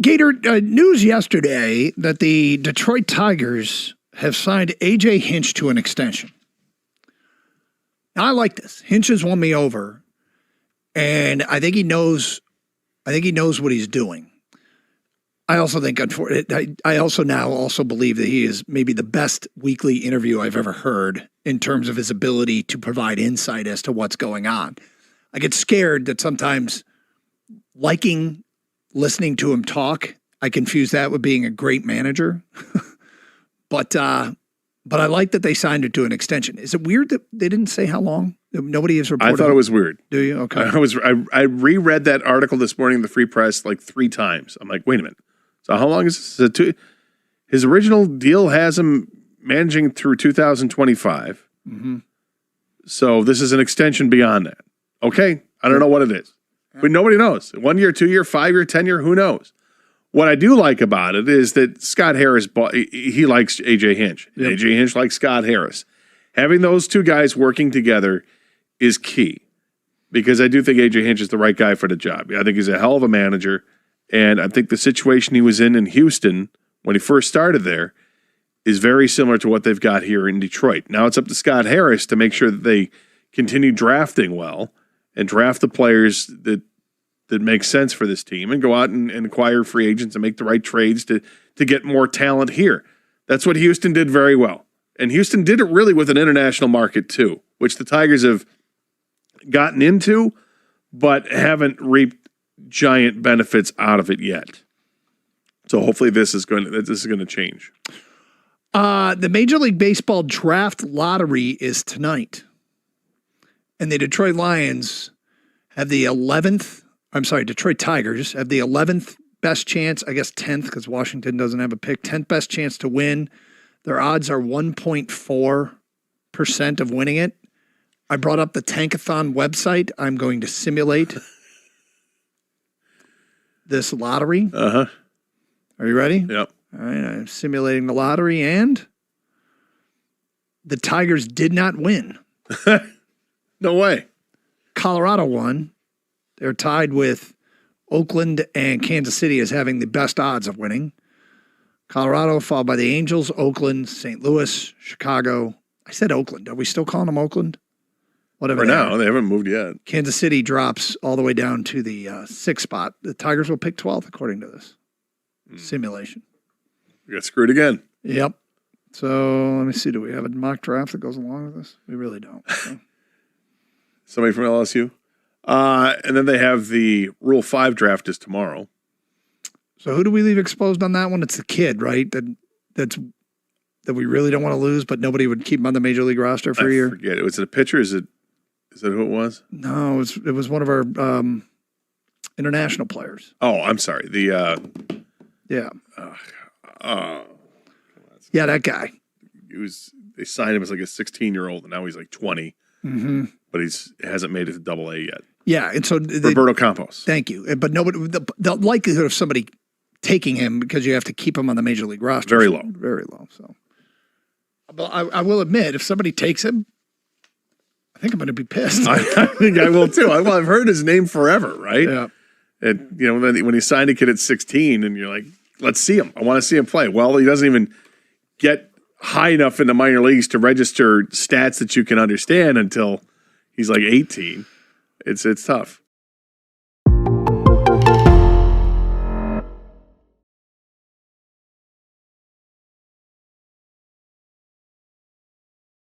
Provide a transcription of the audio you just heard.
Gator, news yesterday that the Detroit Tigers have signed A.J. Hinch to an extension. Now, I like this. Hinch has won me over, and I think he knows what he's doing. I also think, I also believe that he is maybe the best weekly interview I've ever heard in terms of his ability to provide insight as to what's going on. I get scared that sometimes listening to him talk, I confuse that with being a great manager. But I like that they signed it to an extension. Is it weird that they didn't say how long? Nobody has reported. I thought it was weird. Do you? Okay. I reread that article this morning in the Free Press like 3 times. I'm like, wait a minute. So how long is this? His original deal has him managing through 2025. Mm-hmm. So this is an extension beyond that. Okay. I don't know what it is. But nobody knows. 1 year, 2 year, 5 year, 10 year, who knows? What I do like about it is that Scott Harris, he likes A.J. Hinch. Yep. A.J. Hinch likes Scott Harris. Having those two guys working together is key because I do think A.J. Hinch is the right guy for the job. I think he's a hell of a manager, and I think the situation he was in Houston when he first started there is very similar to what they've got here in Detroit. Now it's up to Scott Harris to make sure that they continue drafting well and draft the players that make sense for this team and go out and acquire free agents and make the right trades to get more talent here. That's what Houston did very well. And Houston did it really with an international market too, which the Tigers have gotten into, but haven't reaped giant benefits out of it yet. So hopefully this is going to change. The Major League Baseball draft lottery is tonight. And the Detroit Tigers have the 11th best chance, I guess 10th because Washington doesn't have a pick, 10th best chance to win. Their odds are 1.4% of winning it. I brought up the Tankathon website. I'm going to simulate this lottery. Uh-huh. Are you ready? Yep. All right, I'm simulating the lottery, and the Tigers did not win. No way. Colorado won. They're tied with Oakland and Kansas City as having the best odds of winning. Colorado followed by the Angels, Oakland, St. Louis, Chicago. I said Oakland. Are we still calling them Oakland? Whatever. For now, they haven't moved yet. Kansas City drops all the way down to the 6th spot. The Tigers will pick 12th according to this simulation. We got screwed again. Yep. So let me see. Do we have a mock draft that goes along with this? We really don't. So. Somebody from LSU. And then they have the Rule 5 draft is tomorrow. So who do we leave exposed on that one? It's the kid, right? That we really don't want to lose, but nobody would keep him on the Major League roster for a year. I forget. Was it a pitcher? Is that who it was? No, it was one of our international players. Oh, I'm sorry. Yeah, that guy. They signed him as like a 16-year-old, and now he's like 20. Mm-hmm. But he hasn't made it to Double-A yet. Yeah, and so Roberto Campos. Thank you. But nobody, the likelihood of somebody taking him because you have to keep him on the Major League roster very low. Very low. So, but I will admit, if somebody takes him, I think I'm going to be pissed. I think I will too. I've heard his name forever, right? Yeah. And when he signed a kid at 16, and you're like, let's see him. I want to see him play. Well, he doesn't even get high enough in the minor leagues to register stats that you can understand until he's like 18. It's tough.